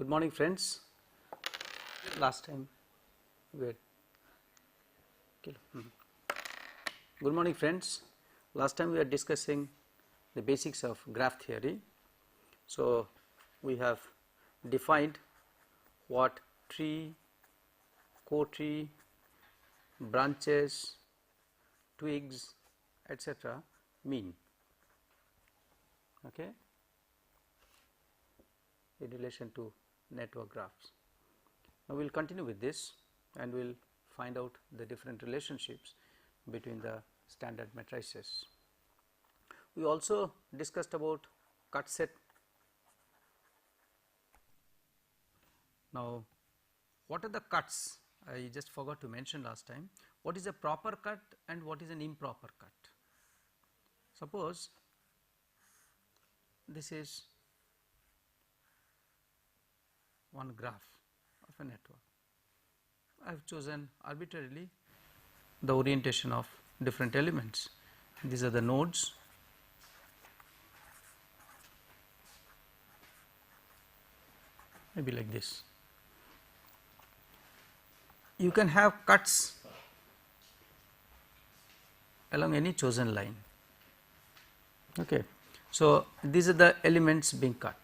Good morning, friends. Last time we had Good morning, friends. Last time we were discussing the basics of graph theory. So, we have defined what tree, co-tree, branches, twigs, etc. mean, okay, in relation to network graphs. Now, we will continue with this and we will find out the different relationships between the standard matrices. We also discussed about cut set. Now, what are the cuts? I just forgot to mention last time. What is a proper cut and what is an improper cut? Suppose this is one graph of a network. I have chosen arbitrarily the orientation of different elements. These are the nodes. Maybe like this. You can have cuts along any chosen line. Okay. So, these are the elements being cut.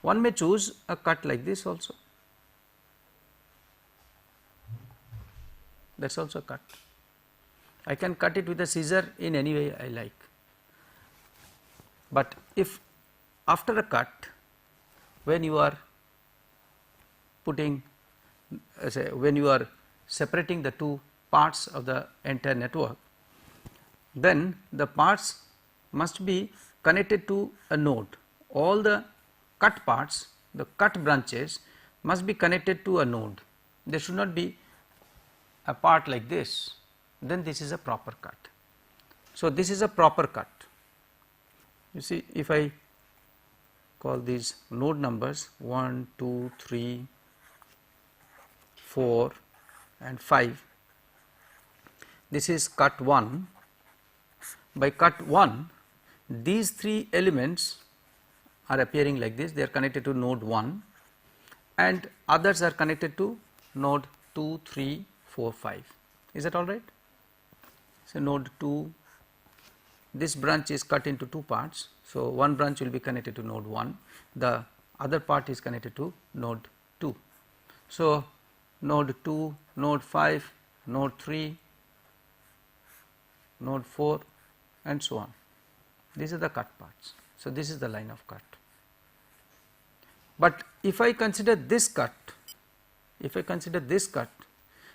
One may choose a cut like this also. That is also a cut. I can cut it with a scissor in any way I like. But if after a cut, when you are putting, say, when you are separating the two parts of the entire network, then the parts must be connected to a node. All the cut parts, the cut branches must be connected to a node. There should not be a part like this, then this is a proper cut. So, this is a proper cut. You see, if I call these node numbers 1, 2, 3, 4 and 5, this is cut 1. By cut 1, these three elements are appearing like this, they are connected to node 1 and others are connected to node 2, 3, 4, 5. Is that all right? So, node 2, this branch is cut into two parts. So, one branch will be connected to node 1, the other part is connected to node 2. So, node 2, node 5, node 3, node 4 and so on. These are the cut parts. So, this is the line of cut. But if I consider this cut,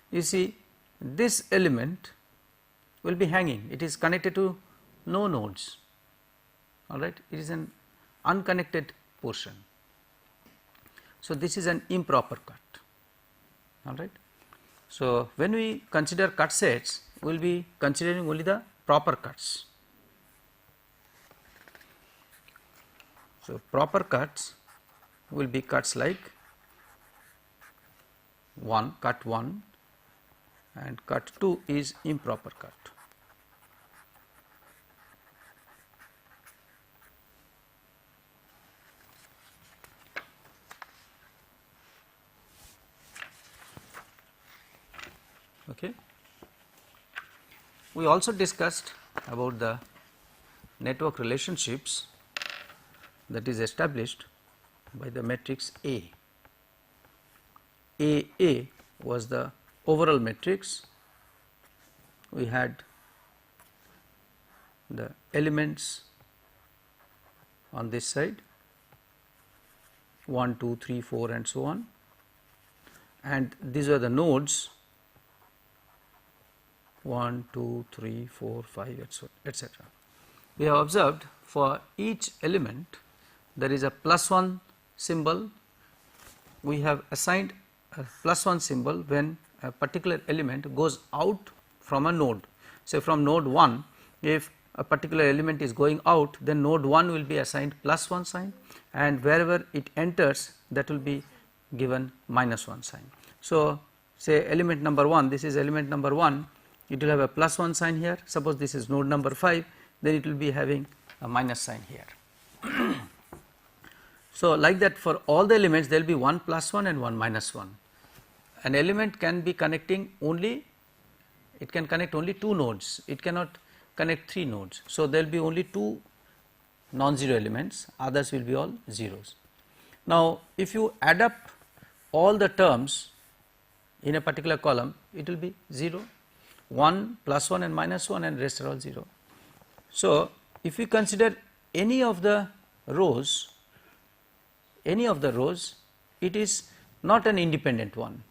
you see this element will be hanging, it is connected to no nodes, all right, it is an unconnected portion. So, this is an improper cut, all right. So, when we consider cut sets, we will be considering only the proper cuts. So, proper cuts will be cuts like cut 1 and cut 2 is improper cut. Okay. We also discussed about the network relationships that is established by the matrix A. A was the overall matrix. We had the elements on this side 1, 2, 3, 4 and so on, and these are the nodes 1, 2, 3, 4, 5 etc. We have observed for each element there is a +1 symbol. We have assigned a +1 symbol when a particular element goes out from a node. Say from node 1, if a particular element is going out, then node 1 will be assigned +1 sign and wherever it enters that will be given -1 sign. So, say element number 1, this is element number 1, it will have a +1 sign here. Suppose this is node number 5, then it will be having a minus sign here. So, like that for all the elements there will be 1 plus 1 and 1 minus 1. An element can be connecting only, it can connect only 2 nodes, it cannot connect 3 nodes. So, there will be only 2 non-zero elements, others will be all zeros. Now, if you add up all the terms in a particular column, it will be 0, 1 plus 1 and minus 1 and rest are all 0. So, if we consider any of the rows, it is not an independent one.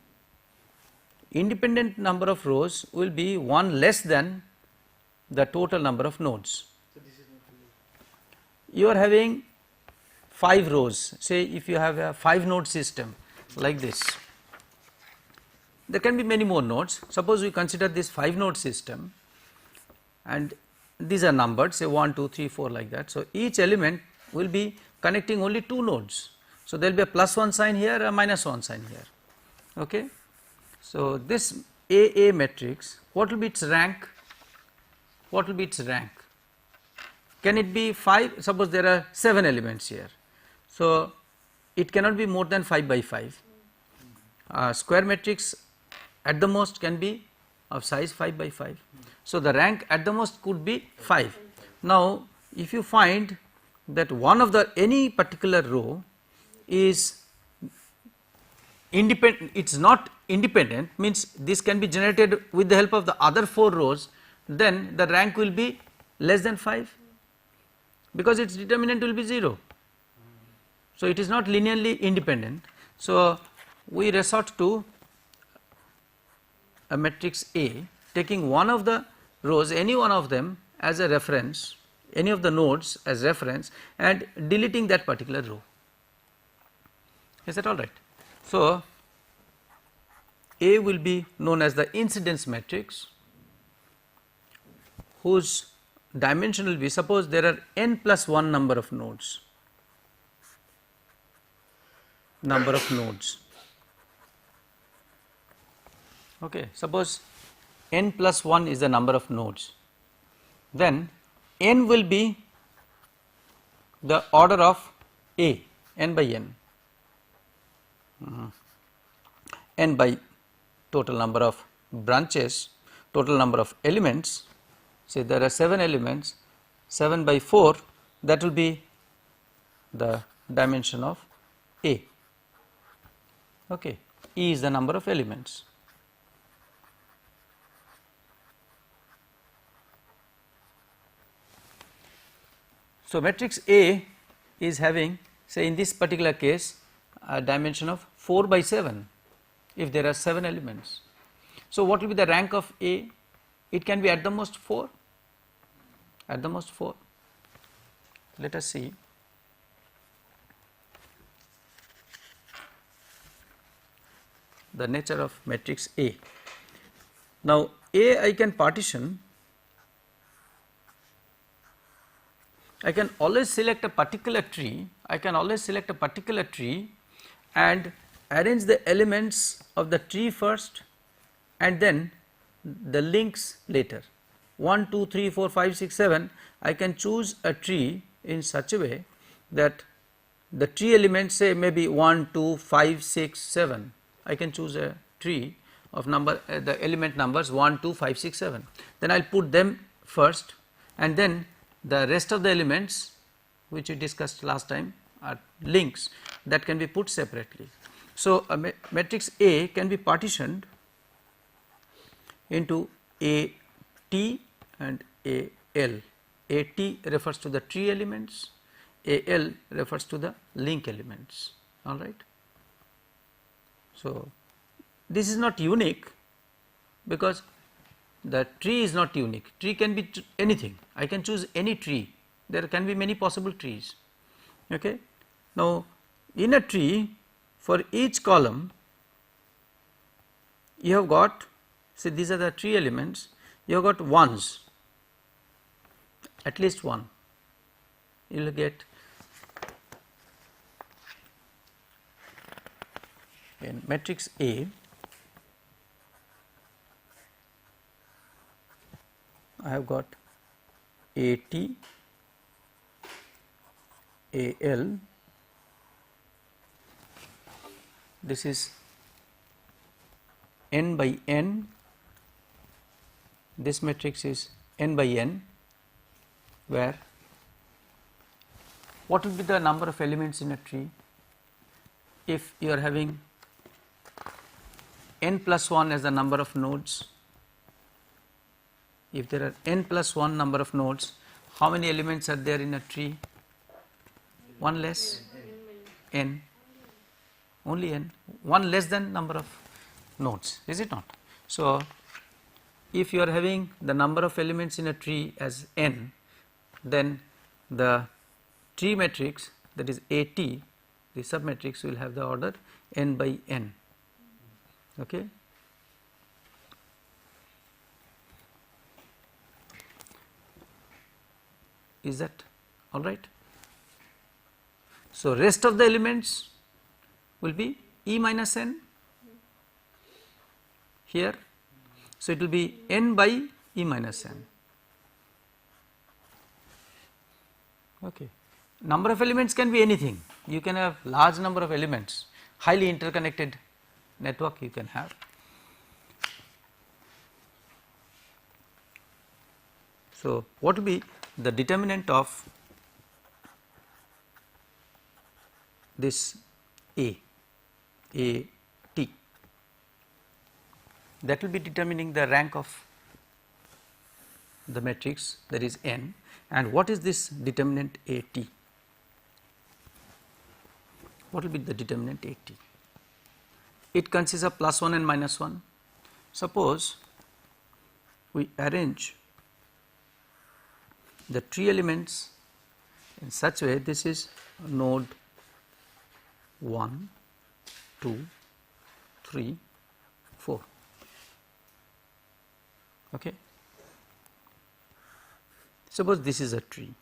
Independent number of rows will be 1 less than the total number of nodes. So this is not true. You are having 5 rows, say if you have a 5 node system like this, there can be many more nodes. Suppose we consider this 5 node system and these are numbered, say 1, 2, 3, 4 like that. So, each element will be connecting only 2 nodes. So, there will be a plus 1 sign here, a minus 1 sign here. Okay. So, this AA matrix, what will be its rank? What will be its rank? Can it be 5? Suppose there are 7 elements here. So, it cannot be more than 5 by 5. Square matrix at the most can be of size 5 by 5. So, the rank at the most could be 5. Now, if you find that one of the any particular row is independent, it is not independent, means this can be generated with the help of the other 4 rows, then the rank will be less than 5, because its determinant will be 0. So, it is not linearly independent. So, we resort to a matrix A, taking one of the rows, any one of them as a reference, any of the nodes as reference, and deleting that particular row. Is that all right? So, A will be known as the incidence matrix, whose dimension will be, suppose there are n plus 1 number of nodes, Okay. Suppose n plus 1 is the number of nodes, then n will be the order of A, n by n, n by total number of branches, total number of elements. Say there are 7 elements, 7 by 4, that will be the dimension of A. Okay. E is the number of elements. So, matrix A is having, say in this particular case, a dimension of 4 by 7 if there are 7 elements. So, what will be the rank of A? It can be at the most 4, at the most 4. Let us see. The nature of matrix A. Now, A I can partition, I can always select a particular tree, and arrange the elements of the tree first and then the links later. 1, 2, 3, 4, 5, 6, 7, I can choose a tree in such a way that the tree elements, say maybe 1, 2, 5, 6, 7, I can choose a tree of number the element numbers 1, 2, 5, 6, 7. Then I will put them first, and then the rest of the elements which we discussed last time are links that can be put separately. So, a matrix A can be partitioned into A T and A L. A T refers to the tree elements, A L refers to the link elements, all right. So, this is not unique, because the tree is not unique, tree can be anything, I can choose any tree, there can be many possible trees. Okay. Now, in a tree, for each column you have got, say these are the tree elements, you have got ones, at least one, you will get in matrix A. I have got A T, A L, this is n by n, this matrix is n by n, where what would be the number of elements in a tree if you are having n plus 1 as the number of nodes. If there are n plus 1 number of nodes, how many elements are there in a tree? One less? N. Only n. One less than number of nodes, is it not? So, if you are having the number of elements in a tree as n, then the tree matrix, that is AT, the submatrix, will have the order n by n. Okay. Is that all right? So, rest of the elements will be E minus n here. So, it will be n by E minus n. Okay. Number of elements can be anything. You can have large number of elements, highly interconnected network you can have. So, what will be the determinant of this A T? That will be determining the rank of the matrix, that is n. And what is this determinant A T? What will be the determinant A T? It consists of plus 1 and minus 1. Suppose we arrange the tree elements in such way, this is node 1, 2, 3, 4. Okay. Suppose this is a tree.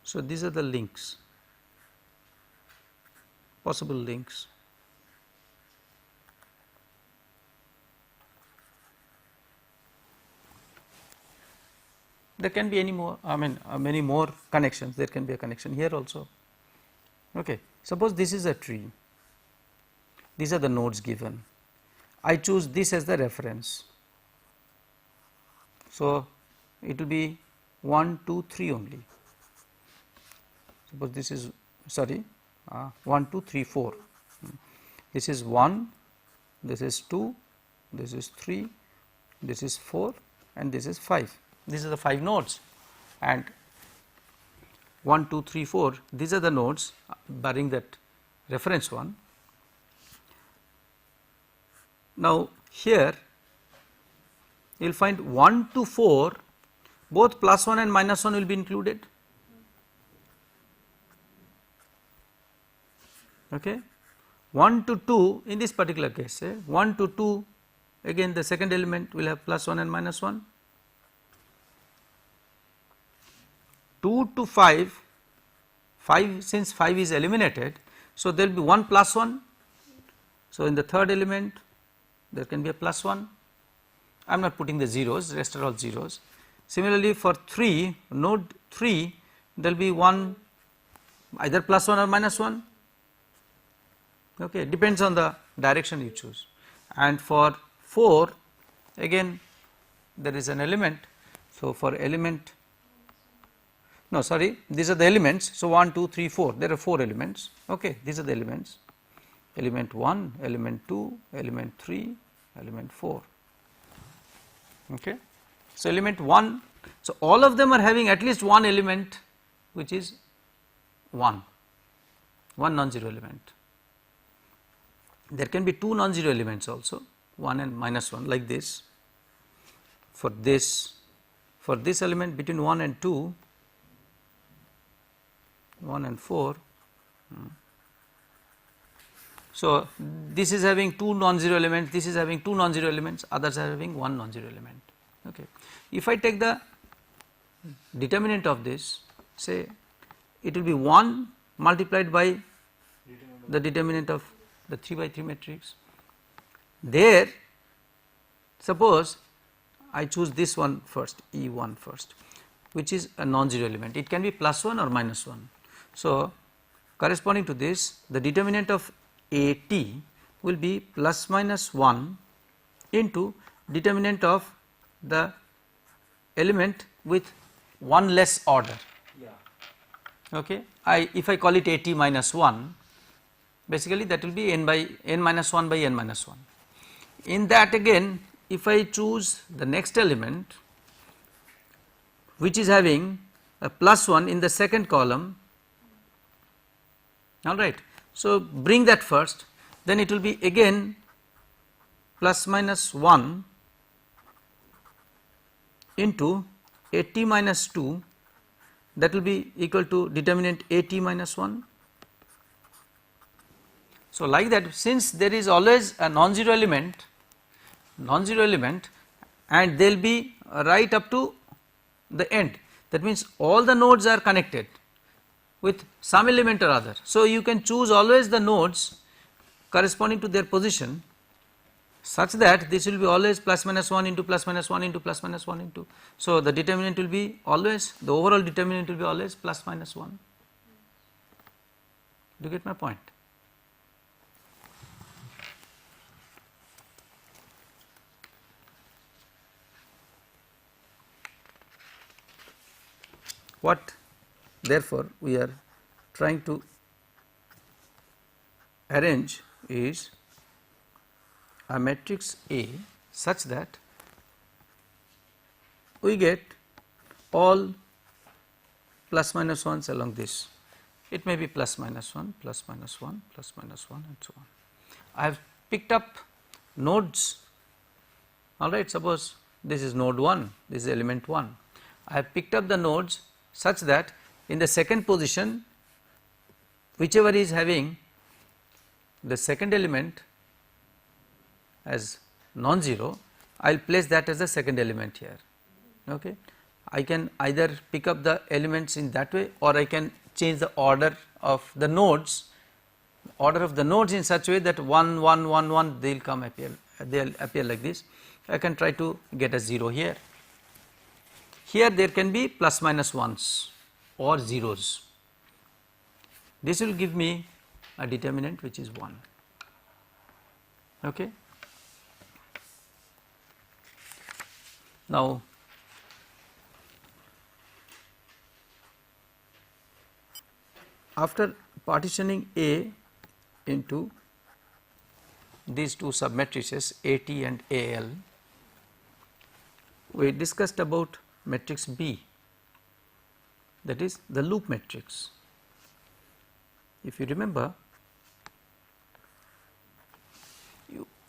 So, these are the links, possible links. There can be any more, many more connections. There can be a connection here also. Okay. Suppose this is a tree, these are the nodes given. I choose this as the reference. So, it will be 1, 2, 3 only. Suppose this is 1, 2, 3, 4. This is 1, this is 2, this is 3, this is 4, and this is 5. These are the 5 nodes, and 1, 2, 3, 4, these are the nodes barring that reference one. Now, here you will find 1 to 4, both plus 1 and minus 1 will be included. Okay. 1 to 2 in this particular case, 1 to 2, again the second element will have plus 1 and minus 1. 2 to 5, 5 since 5 is eliminated, so there will be 1 plus 1. So, in the third element there can be a plus 1. I am not putting the zeros, rest are all zeros. Similarly, for 3, node 3, there will be 1 either plus 1 or minus 1. Okay, depends on the direction you choose. And for 4, again there is an element. So, for element, no sorry, these are the elements. So, 1, 2, 3, 4, there are 4 elements. Okay, these are the elements, element 1, element 2, element 3, element 4. Okay. So, element 1, so all of them are having at least one element which is 1 non-zero element. There can be 2 non-zero elements also, 1 and minus 1, like this. For this element between 1 and 2, 1 and 4. So, this is having 2 non-zero elements, this is having 2 non-zero elements, others are having 1 non-zero element. Okay. If I take the determinant of this, say it will be 1 multiplied by the determinant of the 3 by 3 matrix. There, suppose I choose this one first, E1 first, which is a non-zero element. It can be +1 or -1. So, corresponding to this, the determinant of AT will be ±1 into determinant of the element with one less order. Okay. If I call it AT -1, basically that will be n by n minus 1 by n minus 1. In that again, if I choose the next element which is having a +1 in the second column, all right. So, bring that first, then it will be again ±1 into AT minus 2, that will be equal to determinant AT minus 1. So, like that, since there is always a non-zero element and they will be right up to the end, that means all the nodes are connected with some element or other. So, you can choose always the nodes corresponding to their position such that this will be always ±1 into ±1 into ±1 into. So, the determinant will be always, the overall determinant will be always ±1. Do you get my point? What therefore we are trying to arrange is a matrix A such that we get all ±1s along this. It may be ±1, ±1, ±1 and so on. I have picked up nodes, all right. Suppose this is node 1, this is element 1. I have picked up the nodes such that in the second position, whichever is having the second element as non-zero, I will place that as the second element here. Okay. I can either pick up the elements in that way, or I can change the order of the nodes, in such a way that 1, 1, 1, 1 they will come appear, they will appear like this. I can try to get a 0 here. Here there can be ±1s or zeros. This will give me a determinant which is 1. Okay. Now, after partitioning A into these two submatrices AT and AL, we discussed about matrix B, that is the loop matrix. If you remember,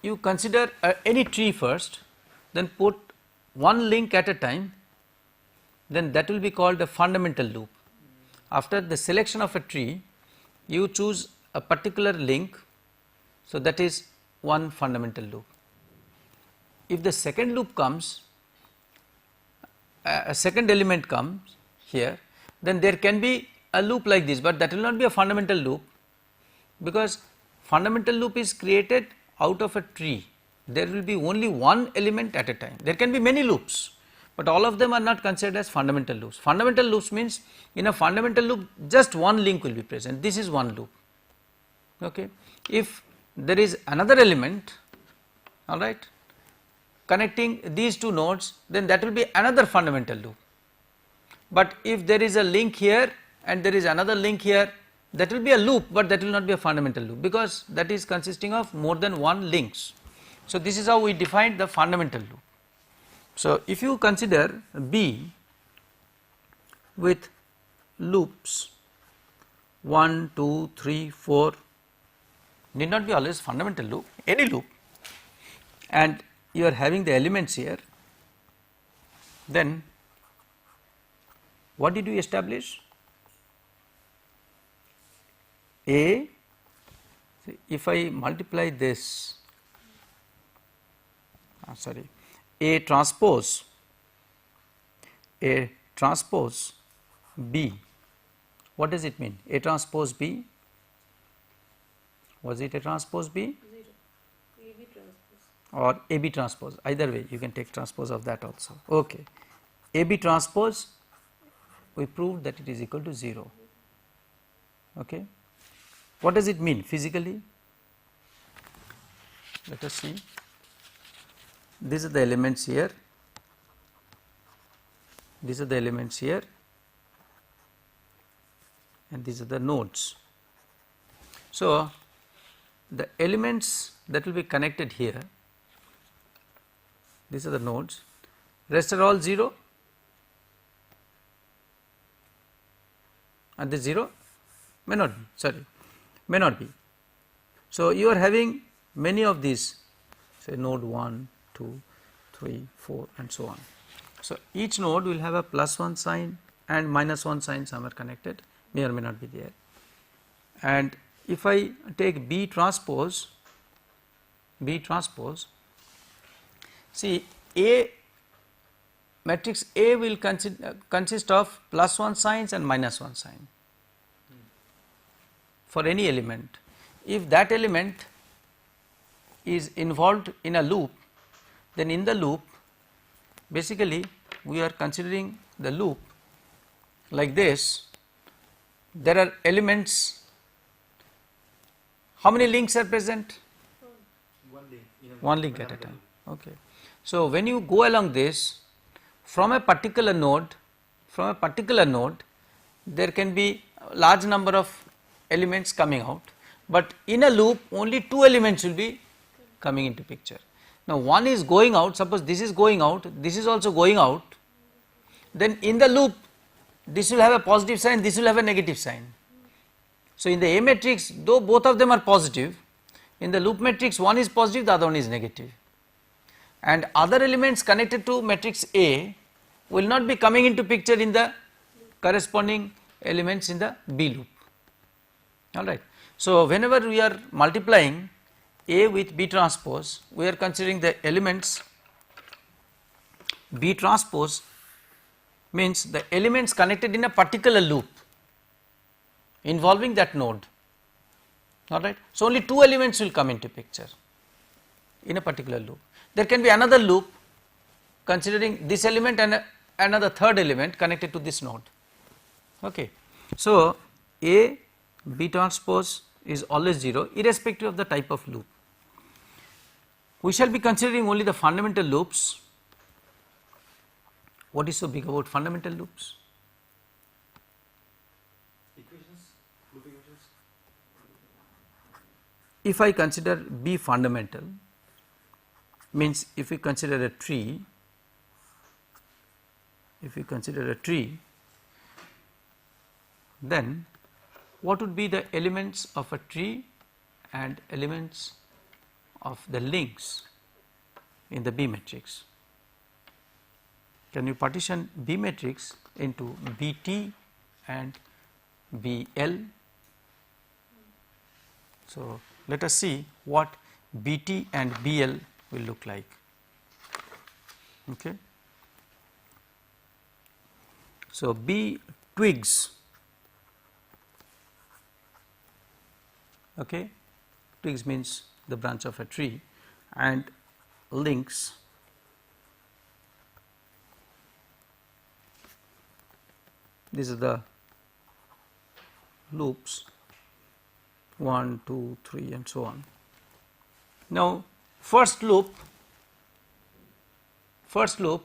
you consider any tree first, then put one link at a time, then that will be called a fundamental loop. After the selection of a tree, you choose a particular link, so that is one fundamental loop. If the second loop comes, a second element comes here, then there can be a loop like this, but that will not be a fundamental loop, because fundamental loop is created out of a tree. There will be only one element at a time. There can be many loops, but all of them are not considered as fundamental loops. Fundamental loops means in a fundamental loop just one link will be present. This is one loop. Okay. If there is another element, all right, connecting these two nodes, then that will be another fundamental loop. But if there is a link here and there is another link here, that will be a loop, but that will not be a fundamental loop, because that is consisting of more than one links. So, this is how we defined the fundamental loop. So, if you consider B with loops 1, 2, 3, 4, need not be always fundamental loop, any loop, and you are having the elements here, then what did we establish? A, if I multiply this, A transpose B, what does it mean? A transpose B, was it a transpose B? 0, AB transpose. or AB transpose, either way you can take transpose of that also. Okay. AB transpose, we proved that it is equal to 0. Okay. What does it mean physically? Let us see. These are the elements here, these are the elements here, and these are the nodes. So, the elements that will be connected here, these are the nodes, rest are all 0, and this 0 may not be, sorry, may not be. So, you are having many of these, say node 1, 2, 3, 4 and so on. So, each node will have a +1 sign and -1 sign somewhere connected, may or may not be there. And if I take B transpose, see A, matrix A will consist of +1 signs and -1 sign for any element. If that element is involved in a loop, then in the loop basically we are considering the loop like this. There are elements, how many links are present? One link at a time. Okay. So, when you go along this from a particular node, there can be a large number of elements coming out, but in a loop only 2 elements will be coming into picture. Now, one is going out, suppose this is going out, this is also going out, then in the loop this will have a positive sign, this will have a negative sign. So, in the A matrix, though both of them are positive, in the loop matrix one is positive, the other one is negative, and other elements connected to matrix A will not be coming into picture in the corresponding elements in the B loop, alright. So, whenever we are multiplying A with B transpose, we are considering the elements B transpose means the elements connected in a particular loop involving that node, alright. So, only 2 elements will come into picture in a particular loop. There can be another loop considering this element and another third element connected to this node. Okay. So, A B transpose is always 0 irrespective of the type of loop. We shall be considering only the fundamental loops. What is so big about fundamental loops? Loop equations. If I consider B fundamental, means if we consider a tree, then what would be the elements of a tree and elements of the links in the B matrix? Can you partition B matrix into BT and BL? So, let us see what BT and BL will look like. Okay. So, B twigs, okay, twigs means the branch of a tree, and links, these are the loops 1, 2, 3 and so on. Now, first loop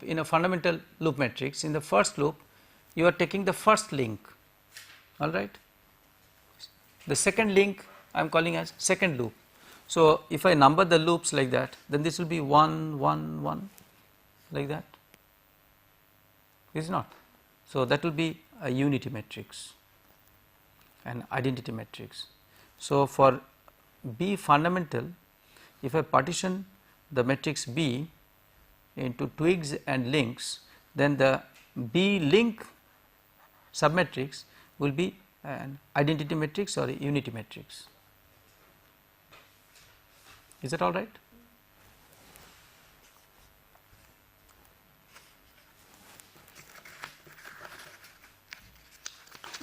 in a fundamental loop matrix, in the first loop you are taking the first link, alright. The second link I am calling as second loop. So, if I number the loops like that, then this will be 1, 1, 1 like that, is not. So, that will be a unity matrix, an identity matrix. So, for B fundamental, if I partition the matrix B into twigs and links, then the B link submatrix will be an identity matrix or a unity matrix. Is that all right?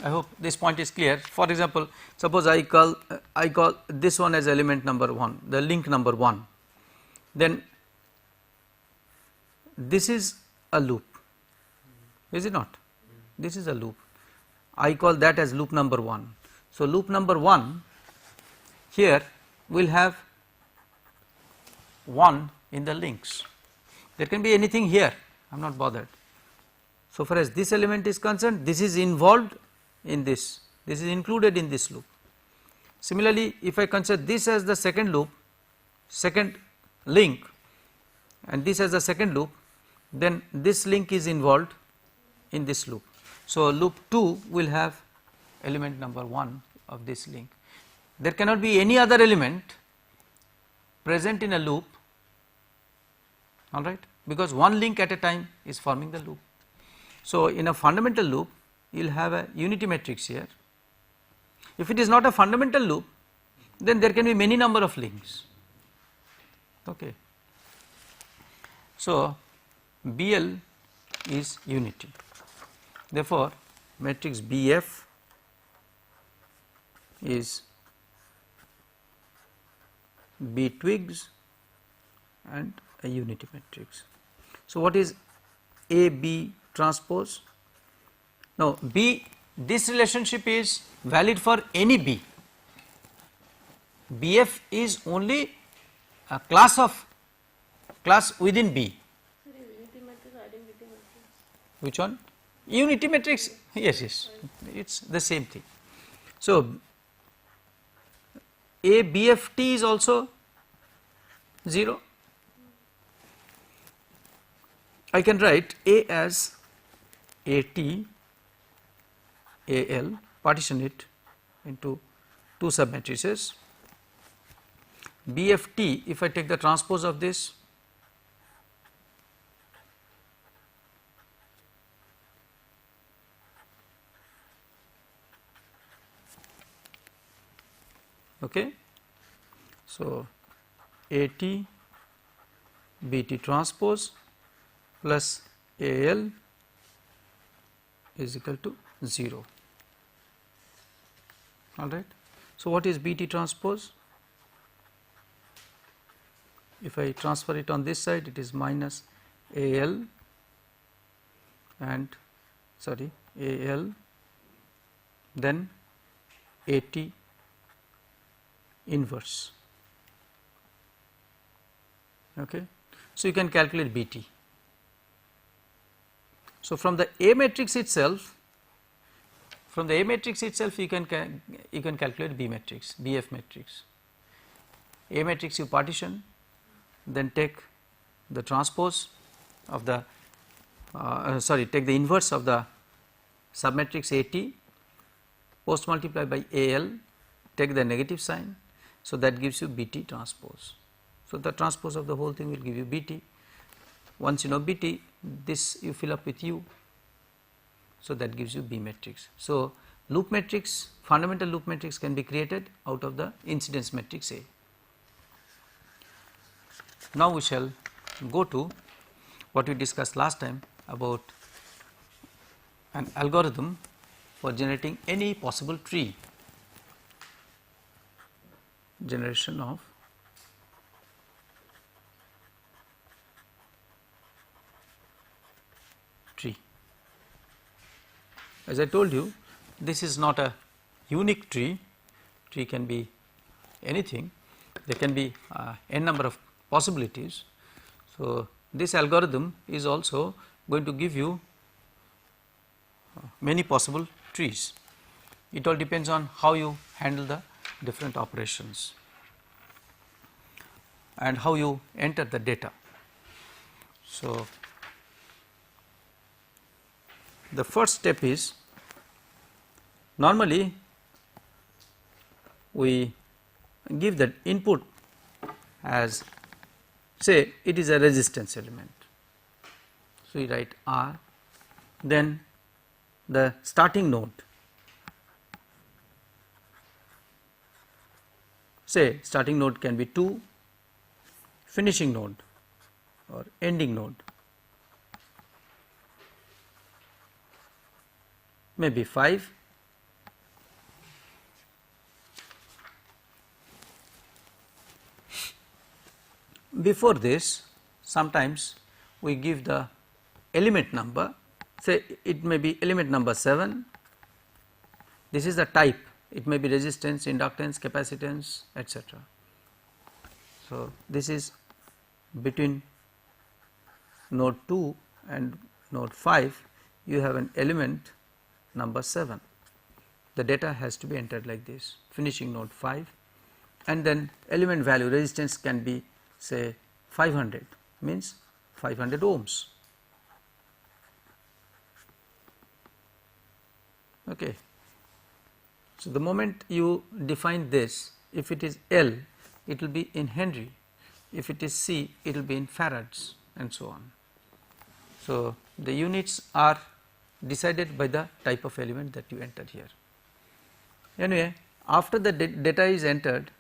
I hope this point is clear. For example, suppose I call this one as element number 1, the link number 1, then this is a loop, is it not? This is a loop. I call that as loop number 1. So, loop number 1 here will have 1 in the links. There can be anything here, I am not bothered. So far as this element is concerned, this is involved in this is included in this loop. Similarly, if I consider this as the second loop, second link, and this as the second loop, then this link is involved in this loop. So, loop 2 will have element number 1 of this link. There cannot be any other element present in a loop, all right, because one link at a time is forming the loop. So, in a fundamental loop you will have a unity matrix here. If it is not a fundamental loop, then there can be many number of links. Okay. So, BL is unity. Therefore, matrix BF is B twigs and a unity matrix. So, what is AB transpose? Now, B, this relationship is valid for any B. BF is only a class within B. Unity matrix, identity matrix. Which one? Unity matrix, yes, it is the same thing. So, A BFT is also 0. I can write A as AT, AL, partition it into two submatrices. BFT, if I take the transpose of this, okay. So, AT BT transpose plus AL is equal to 0, all right. So, what is BT transpose? If I transfer it on this side, it is minus AL and AL, then AT inverse. Okay. So, you can calculate BT. So, from the A matrix itself, you can calculate B matrix, BF matrix. A matrix you partition, then take the transpose of the take the inverse of the submatrix AT, post multiply by AL, take the negative sign. So, that gives you BT transpose. So, the transpose of the whole thing will give you BT. Once you know BT, this you fill up with U. So, that gives you B matrix. So, loop matrix, fundamental loop matrix can be created out of the incidence matrix A. Now, we shall go to what we discussed last time about an algorithm for generating any possible tree, generation of tree. As I told you, this is not a unique tree can be anything, there can be n number of possibilities. So, this algorithm is also going to give you many possible trees. It all depends on how you handle the different operations and how you enter the data. So, the first step is, normally we give the input as, say it is a resistance element. So, we write R, then the starting node, say starting node can be 2, finishing node or ending node maybe 5. Before this, sometimes we give the element number, say it may be element number 7, this is the type, it may be resistance, inductance, capacitance, etc. So, this is between node 2 and node 5, you have an element number 7. The data has to be entered like this, finishing node 5, and then element value resistance can be say 500, means 500 ohms. Okay. So, the moment you define this, if it is L, it will be in Henry, if it is C, it will be in farads, and so on. So, the units are decided by the type of element that you entered here. Anyway, after the data is entered,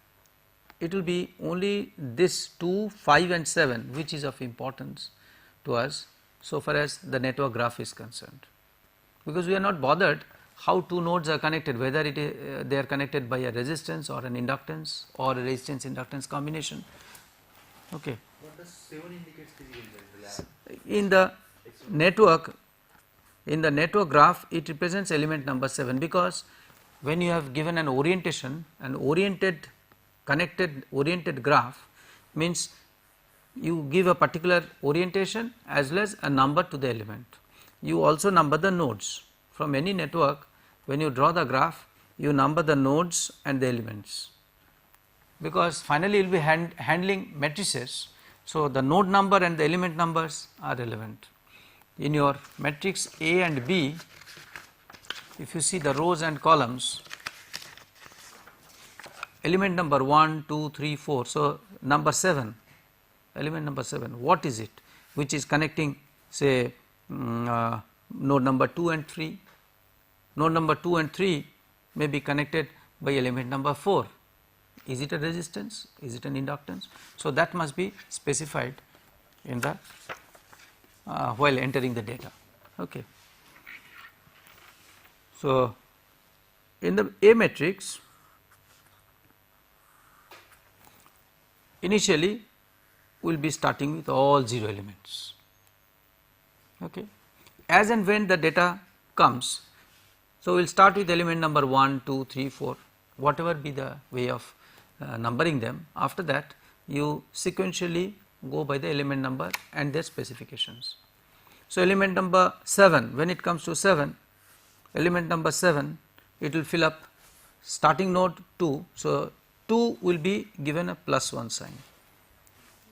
it will be only this 2, 5 and 7 which is of importance to us so far as the network graph is concerned, because we are not bothered how two nodes are connected, whether it is, they are connected by a resistance or an inductance or a resistance inductance combination. Okay. What does 7 indicates physically? In the network, graph, it represents element number 7, because when you have given an orientation, an oriented connected oriented graph means you give a particular orientation as well as a number to the element. You also number the nodes. From any network, when you draw the graph, you number the nodes and the elements, because finally you will be handling matrices. So, the node number and the element numbers are relevant. In your matrix A and B, if you see the rows and columns, element number 1, 2, 3, 4. So, number 7, element number 7, what is it which is connecting say node number 2 and 3? Node number 2 and 3 may be connected by element number 4. Is it a resistance? Is it an inductance? So, that must be specified in the while entering the data. Okay. So, in the A matrix, initially we will be starting with all 0 elements. Okay. As and when the data comes, so we will start with element number 1, 2, 3, 4, whatever be the way of numbering them. After that, you sequentially go by the element number and their specifications. So, element number 7, when it comes to 7, element number 7, it will fill up starting node 2. So, 2 will be given a +1 sign,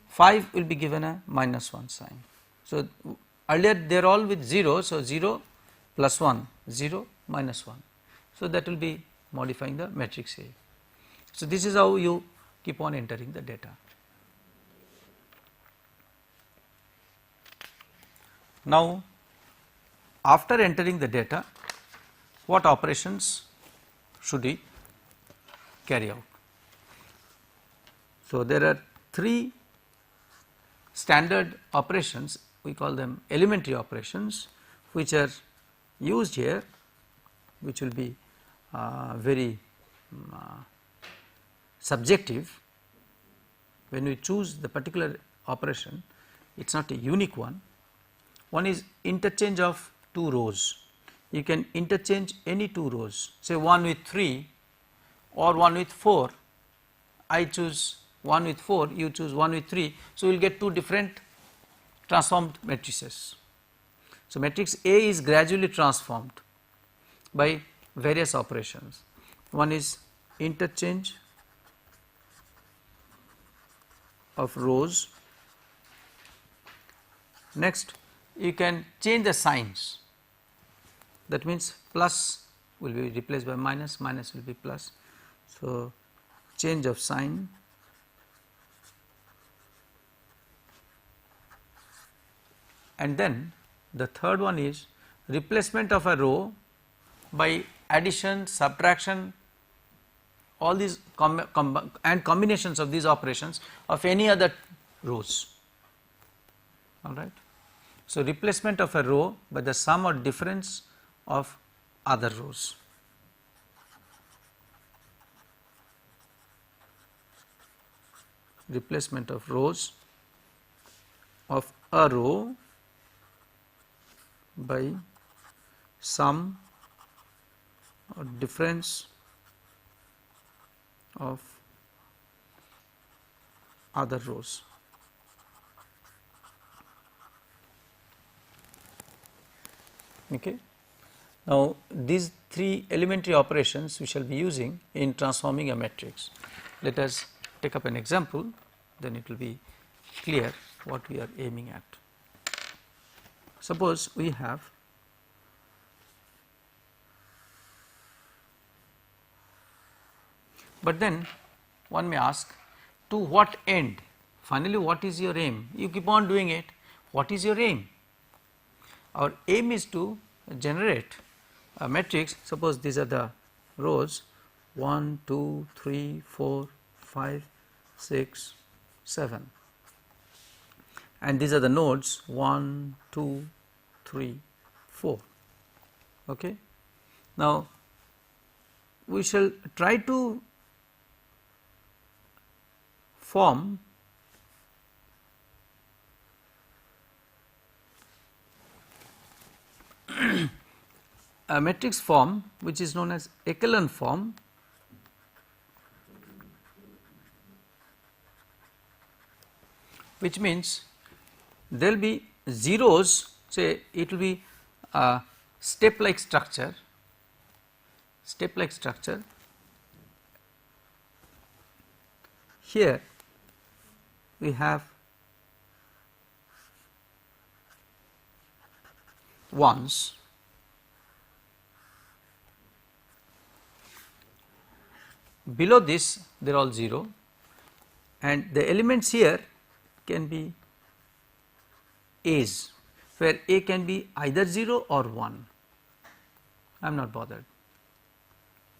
5 will be given a -1 sign. So, earlier they are all with 0. So, 0 +1, 0 -1. So, that will be modifying the matrix A. So, this is how you keep on entering the data. Now, after entering the data, what operations should we carry out? So, there are 3 standard operations, we call them elementary operations, which are used here, which will be very subjective. When we choose the particular operation, it is not a unique one. One is interchange of 2 rows. You can interchange any 2 rows, say 1 with 3 or 1 with 4. I choose 1 with 4, you choose 1 with 3. So, we will get 2 different transformed matrices. So, matrix A is gradually transformed by various operations. One is interchange of rows. Next, you can change the signs, that means plus will be replaced by minus, minus will be plus. So, change of sign. And then the third one is replacement of a row by addition, subtraction, all these and combinations of these operations of any other rows. All right. So, replacement of a row by the sum or difference of other rows. Replacement of rows of a row by sum or difference of other rows. Okay. Now, these three elementary operations we shall be using in transforming a matrix. Let us take up an example, then it will be clear what we are aiming at. Suppose we have but then one may ask, to what end? Finally, what is your aim? You keep on doing it, what is your aim? Our aim is to generate a matrix. Suppose these are the rows 1, 2, 3, 4, 5, 6, 7, and these are the nodes 1, 2, 3, 4. Okay. Now, we shall try to form a matrix form which is known as echelon form, which means there will be zeros, say it will be a step like structure, Here we have ones, below this they are all 0, and the elements here can be A's, where A can be either 0 or 1. I am not bothered,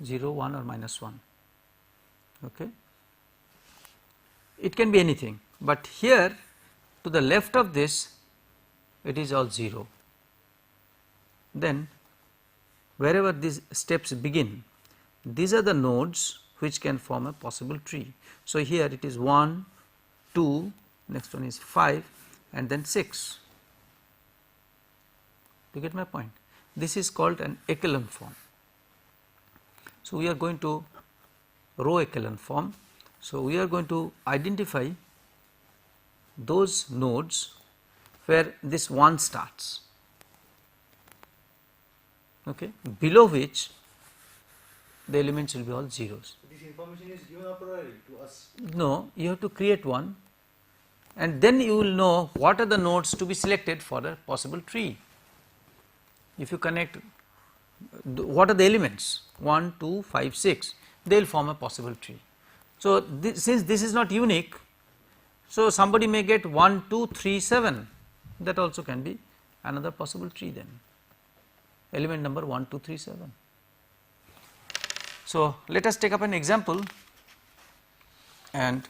0, 1 or minus 1. Okay. It can be anything, but here to the left of this it is all 0. Then wherever these steps begin, these are the nodes which can form a possible tree. So, here it is 1, 2, next one is 5 and then 6. You get my point? This is called an echelon form. So, we are going to row echelon form. So, we are going to identify those nodes where this 1 starts, okay, below which the elements will be all zeros. This information is given a priori to us. No, you have to create one, and then you will know what are the nodes to be selected for a possible tree. If you connect, what are the elements 1, 2, 5, 6, they will form a possible tree. So, since this is not unique, so somebody may get 1, 2, 3, 7, that also can be another possible tree then, element number 1, 2, 3, 7. So, let us take up an example and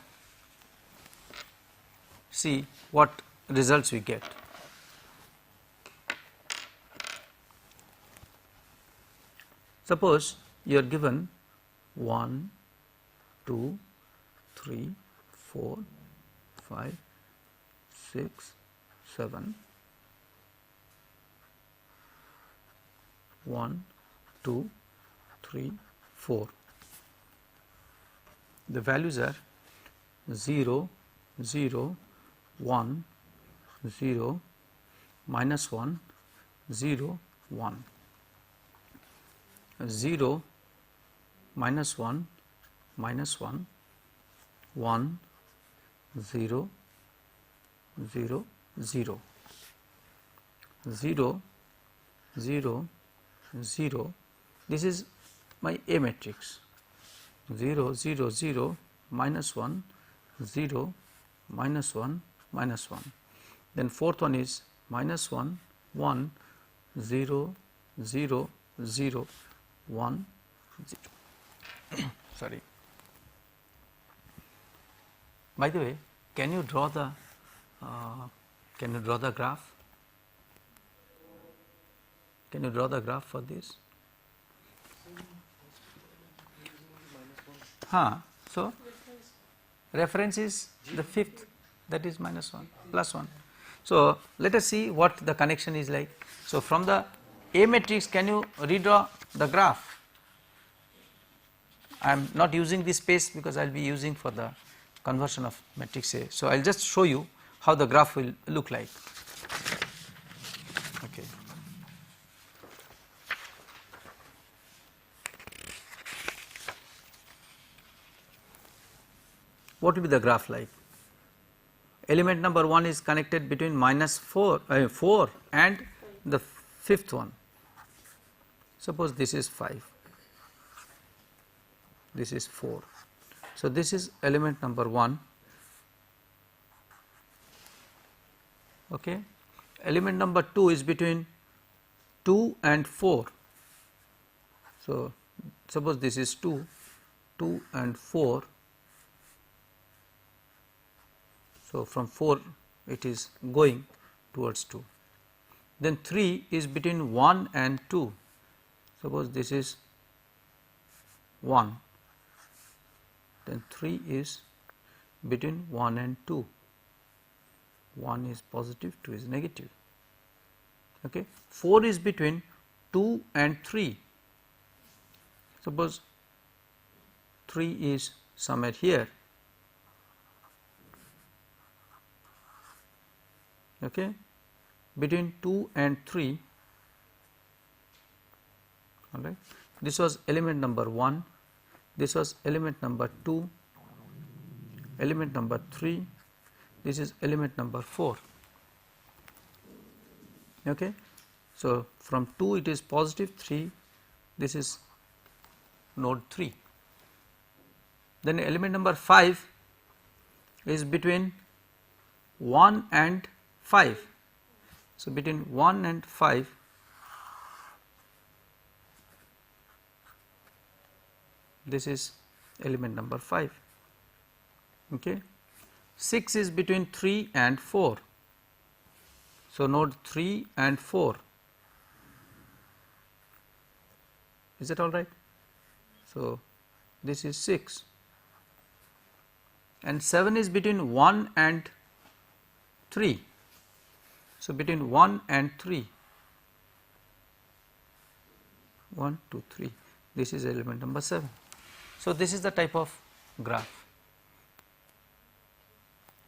see what results we get. Suppose you are given 1, 2, 3, 4, 5, 6, 7, 1, 2, 3, 4. The values are 0, 0, 1, 0, minus 1, 0, 1, 0, minus 1, minus 1, 1, 0, 0, 0, 0, 0, 0. This is my A matrix, 0, 0, 0, minus 1, 0, minus 1, minus 1. Then fourth one is minus 1, 1, 0, 0, 0, 1, 0. Sorry. By the way, can you draw the graph? Can you draw the graph for this? So reference is the fifth, that is minus 1 plus 1. So, let us see what the connection is like. So, from the A matrix, can you redraw the graph? I am not using this space because I will be using for the conversion of matrix A. So, I will just show you how the graph will look like. Okay. What will be the graph like? Element number 1 is connected between -4 and the fifth one. Suppose this is 5, this is 4. So, this is element number 1. Okay. Element number 2 is between 2 and 4. So, suppose this is 2 and 4. So, from 4 it is going towards 2. Then 3 is between 1 and 2. Suppose this is 1, then 3 is between 1 and 2. 1 is positive, 2 is negative. Okay. 4 is between 2 and 3. Suppose 3 is somewhere here. Okay. Between 2 and 3, all right. This was element number 1, this was element number 2, element number 3, this is element number 4. Okay. So, from 2 it is positive 3, this is node 3. Then element number 5 is between 1 and 5. So, between 1 and 5 this is element number 5. Okay. 6 is between 3 and 4. So, node 3 and 4. Is that all right? So, this is 6, and 7 is between 1 and 3. So, between 1 and 3, 1, 2, 3, this is element number 7. So, this is the type of graph.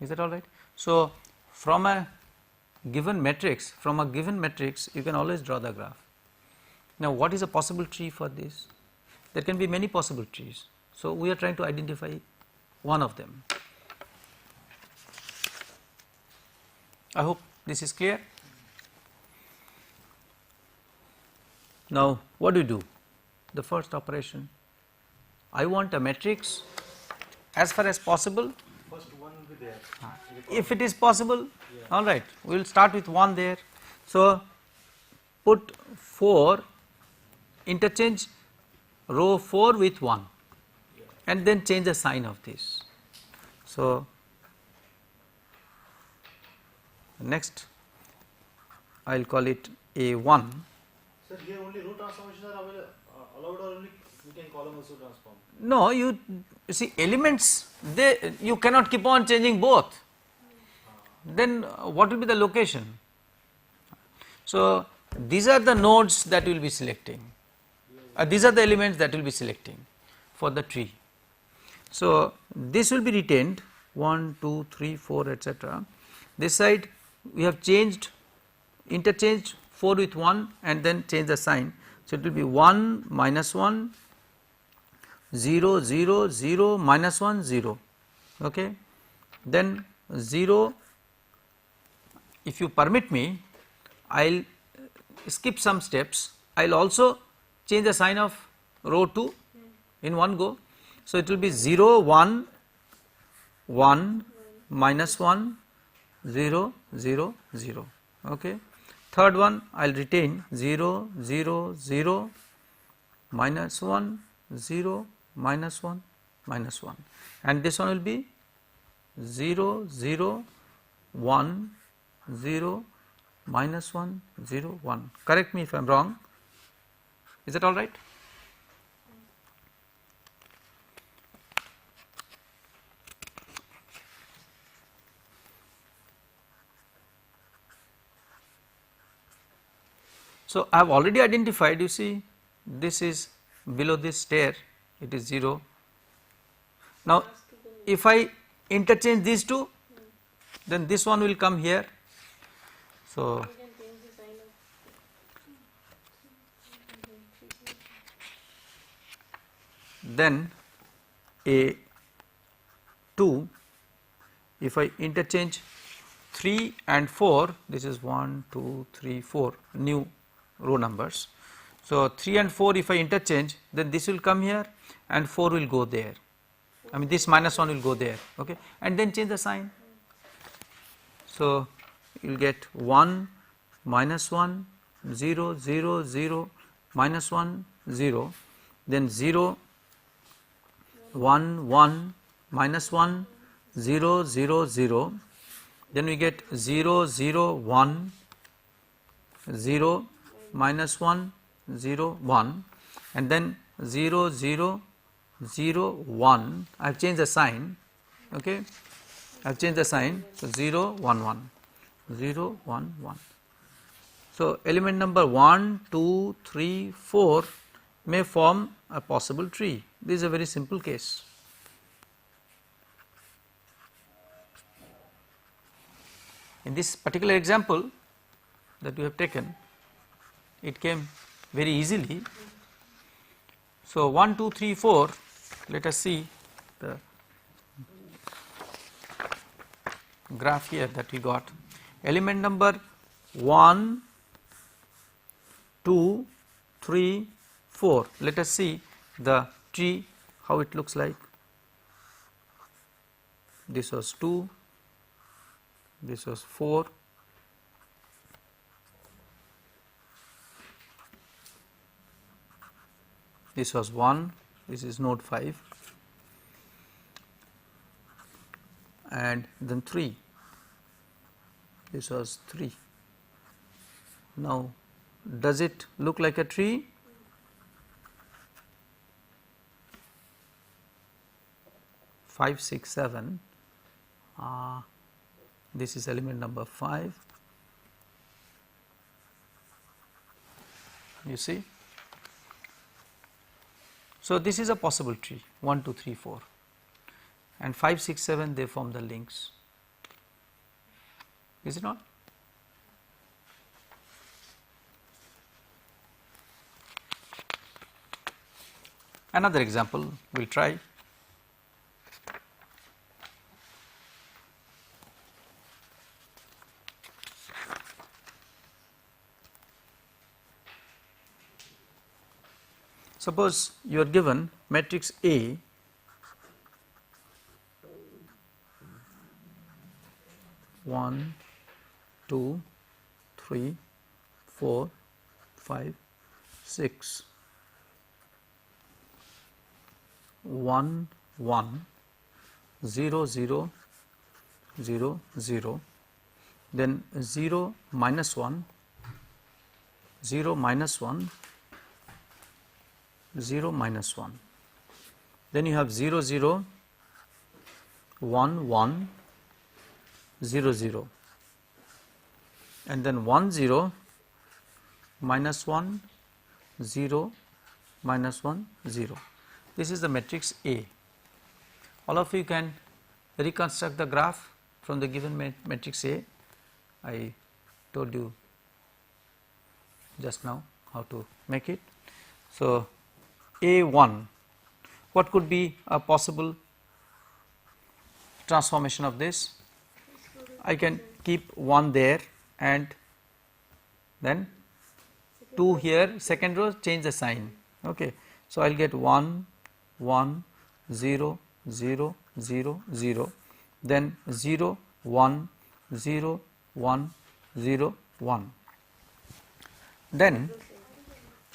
Is that all right? So, from a given matrix, you can always draw the graph. Now, what is a possible tree for this? There can be many possible trees. So, we are trying to identify one of them. I hope this is clear. Now, what do? The first operation, I want a matrix as far as possible. First one will be there. If it is possible, all right, we will start with 1 there. So, put 4, interchange row 4 with 1 and then change the sign of this. So, next I will call it A1. Sir, here only row transformations are allowed, or only we can column also transform? No, you see elements, you cannot keep on changing both. Then what will be the location? So, these are the nodes that we will be selecting. These are the elements that we will be selecting for the tree. So, this will be retained 1, 2, 3, 4, etc. This side we have interchanged 4 with 1 and then change the sign. So, it will be 1 minus 1, 0 0 0 minus 1 0. Okay. Then 0, if you permit me, I will skip some steps. I will also change the sign of row 2 in one go. So, it will be 0 1 1 minus 1 0 0 0. Okay. Third one I will retain 0 0 0 minus 1 0 minus 1 minus 1, and this one will be 0 0 1 0 minus 1 0 1. Correct me if I am wrong. Is that all right? So, I have already identified, you see, this is below this stair, it is 0. Now, if I interchange these two, then this one will come here. So, You can change the sign of then a 2, if I interchange 3 and 4, this is 1, 2, 3, 4 new row numbers. So, 3 and 4 if I interchange, then this will come here and 4 will go there, I mean this minus 1 will go there, okay, and then change the sign. So, you will get 1 minus 1 0 0 0 minus 1 0, then 0 1 1 minus 1 0 0 0, then we get 0 0 1 0 minus 1 0 1, and then 0 0 0 1. I have changed the sign, okay, I have changed the sign. So, 0 1 1 0 1 1. So, element number 1 2 3 4 may form a possible tree. This is a very simple case. In this particular example that we have taken, it came very easily. So, 1 2 3 4, let us see the graph here that we got. Element number 1 2 3 4, let us see the tree how it looks like. This was 2, this was 4, this was 1, this is node 5, and then 3, this was 3. Now, does it look like a tree? Five, 6, 7. This is element number 5. You see. So, this is a possible tree 1, 2, 3, 4, and 5, 6, 7 they form the links. Is it not? Another example we will try. Suppose you are given matrix A, one, 2, 3, 4, 5, 6, 1, 1, 0, 0, 0, 0, then 0 minus 1, 0 minus 1, 0 minus 1, then you have 0 0, 1 1, 0 0, and then 1 0, minus 1, 0, minus 1, 0. This is the matrix A. All of you can reconstruct the graph from the given matrix A. I told you just now how to make it. So, A1, what could be a possible transformation of this? I can keep 1 there and then 2 here, second row, change the sign. Okay. So, I will get 1, 1, 0, 0, 0, 0, then 0, 1, 0, 1, 0, 1. Then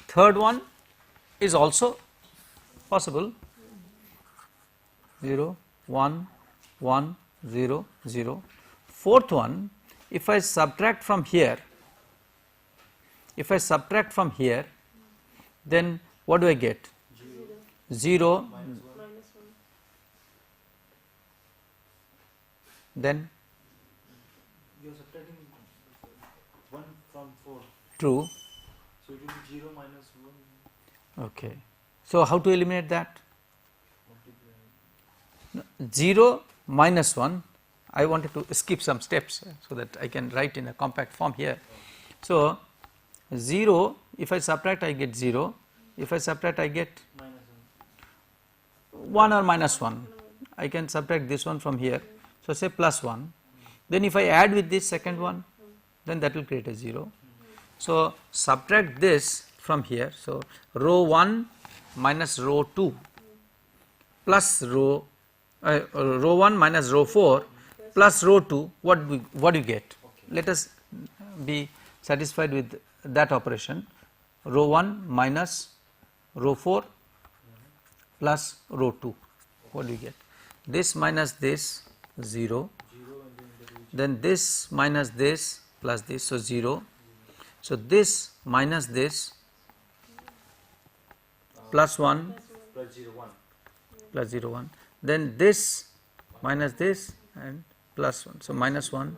third one is also possible, 0, 1, 1, 0, 0. Fourth one, if I subtract from here, then what do I get? 0, minus 1. then You are subtracting 1 from 4. true, So it will be 0 minus 1 Okay. So how to eliminate that? multiplied. 0 minus 1, I wanted to skip some steps so that I can write in a compact form here. So 0, if I subtract I get 0, if I subtract I get Minus 1 or minus 1, I can subtract this one from here, so say plus 1, then if I add with this second one, then that will create a 0. So subtract this from here, so row 1 minus row 2 plus row 1 minus row 4 plus row 2, what do you get? Let us be satisfied with that operation, row 1 minus row 4 plus row 2, what do you get? This minus this 0, 0 and then this minus this plus this, so 0. So this minus this plus 1 plus 0 1. plus 0 1, then this minus this and plus 1, so minus 1,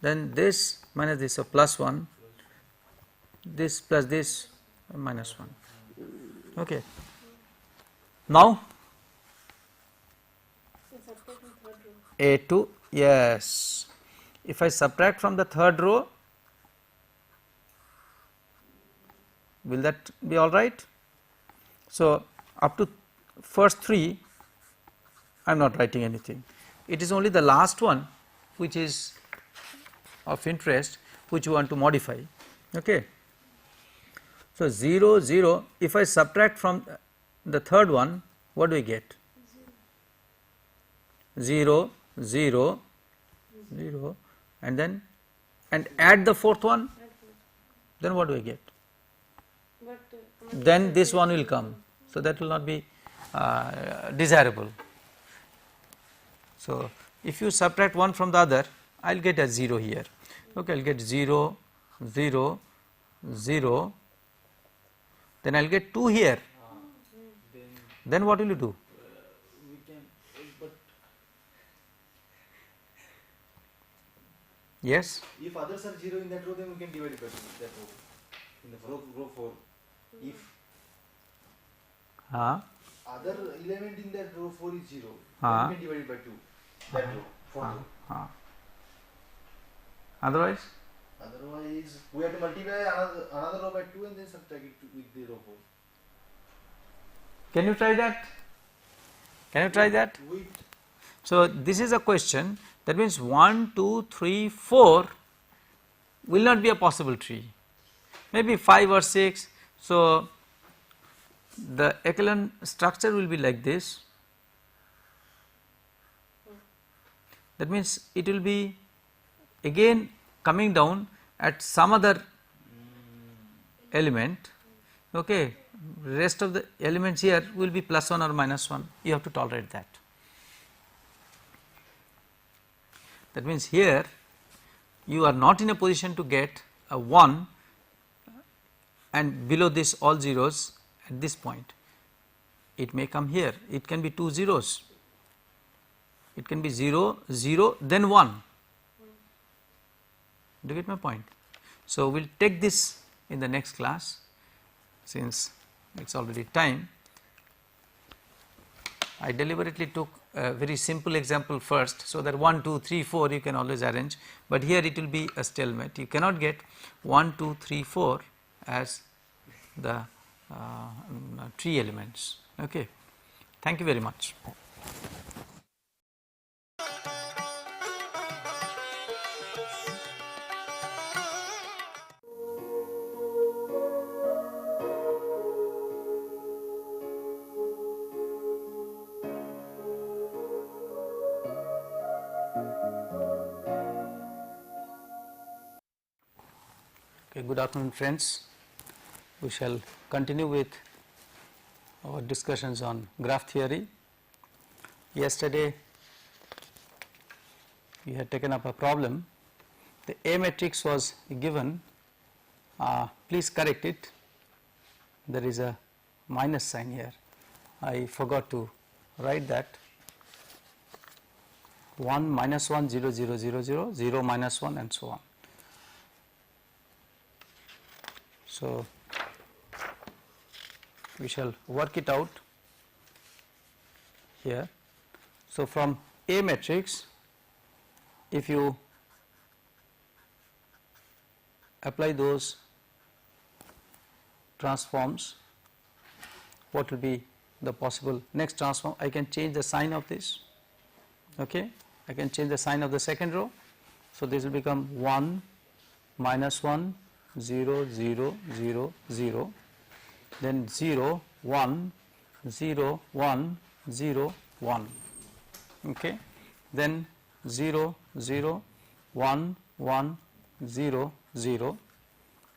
then this minus this, so plus 1, this plus this minus 1. Okay. Now So subtract from third row. A2, yes, if I subtract from the third row, will that be all right? So up to first 3 I am not writing anything, it is only the last one which is of interest, which you want to modify. Okay. So 0 0, if I subtract from the third one, what do we get? 0 0 0 and then add the fourth one, then what do we get? But Then this one will come, so that will not be desirable. So if you subtract one from the other, I will get a 0 here. Okay, I will get 0 0 0, then I will get 2 here, then what will you do? We can, but Yes, if others are 0 in that row, then we can divide it by 2 that row. In the row 4, if other element in that row 4 is 0, then we can divide it by 2 that row 4 row. otherwise Otherwise, we have to multiply another row by 2 and then subtract it with the row 4. can you try that? Can you try that? With So this is a question, that means 1 2 3 4 will not be a possible tree, maybe 5 or 6. So the echelon structure will be like this, that means it will be again coming down at some other element. Okay, rest of the elements here will be plus 1 or minus 1, you have to tolerate that. That means here you are not in a position to get a 1 and below this all zeros at this point. It may come here, it can be 2 zeros, it can be 0 0 then 1. Do you get my point? So we will take this in the next class, since it is already time. I deliberately took a very simple example first, so that 1 2 3 4 you can always arrange, but here it will be a stalemate. You cannot get 1 2 3 4 as the tree elements. Okay. Thank you very much. Okay, good afternoon friends. We shall continue with our discussions on graph theory. Yesterday we had taken up a problem. The A matrix was given, please correct it, there is a minus sign here, I forgot to write that. 1 minus 1 0 0 0 0 0 minus 1 and so on. So we shall work it out here. So, from A matrix, if you apply those transforms, what will be the possible next transform? I can change the sign of this, okay. I can change the sign of the second row. So, this will become 1 minus 1 0 0 0 0, then 0 1 0 1 0 1, okay. Then 0 0 1 1 0 0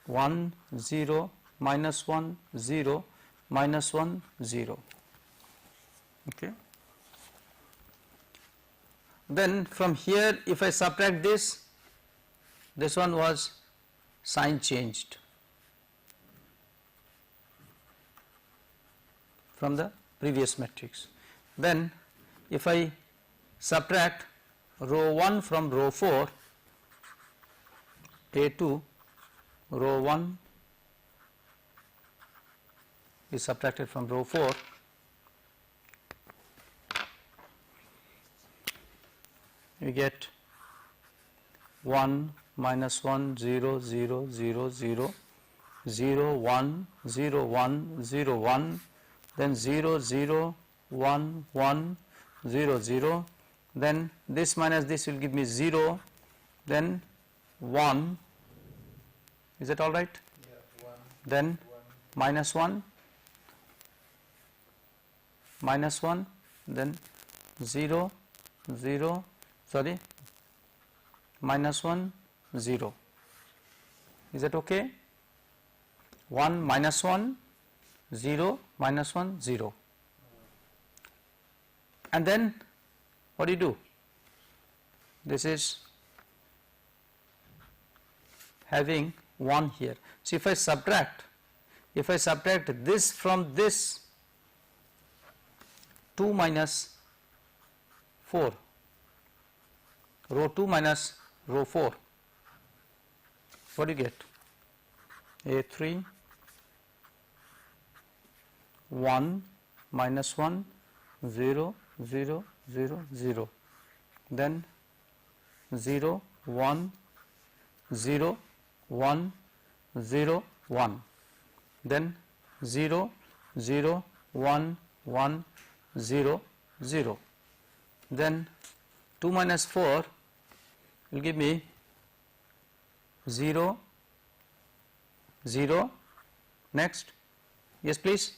1 0 minus 1 0 minus 1 0, okay. Then from here if I subtract this, this one was sign changed from the previous matrix. Then if I subtract row 1 from row 4, A2 row 1 is subtracted from row 4, you get 1 minus 1 0 0 0 0 0 1 0 1 0 1, then 0 0 1 1 0 0, then this minus this will give me 0, then 1, is that all right? Yeah, 1. Then 1. minus 1, minus 1, then 0 0, sorry, minus 1 0, is that okay? 1 minus 1 0 minus 1 0, and then what do you do? This is having 1 here. So, if I subtract this from this, 2 minus 4, row 2 minus row 4, what do you get? A3 1 minus 1 0 0 0 0, then 0 1 0 1 0 1, then 0 0 1 1 0 0, then 2 minus 4 will give me 0 0, next, yes please.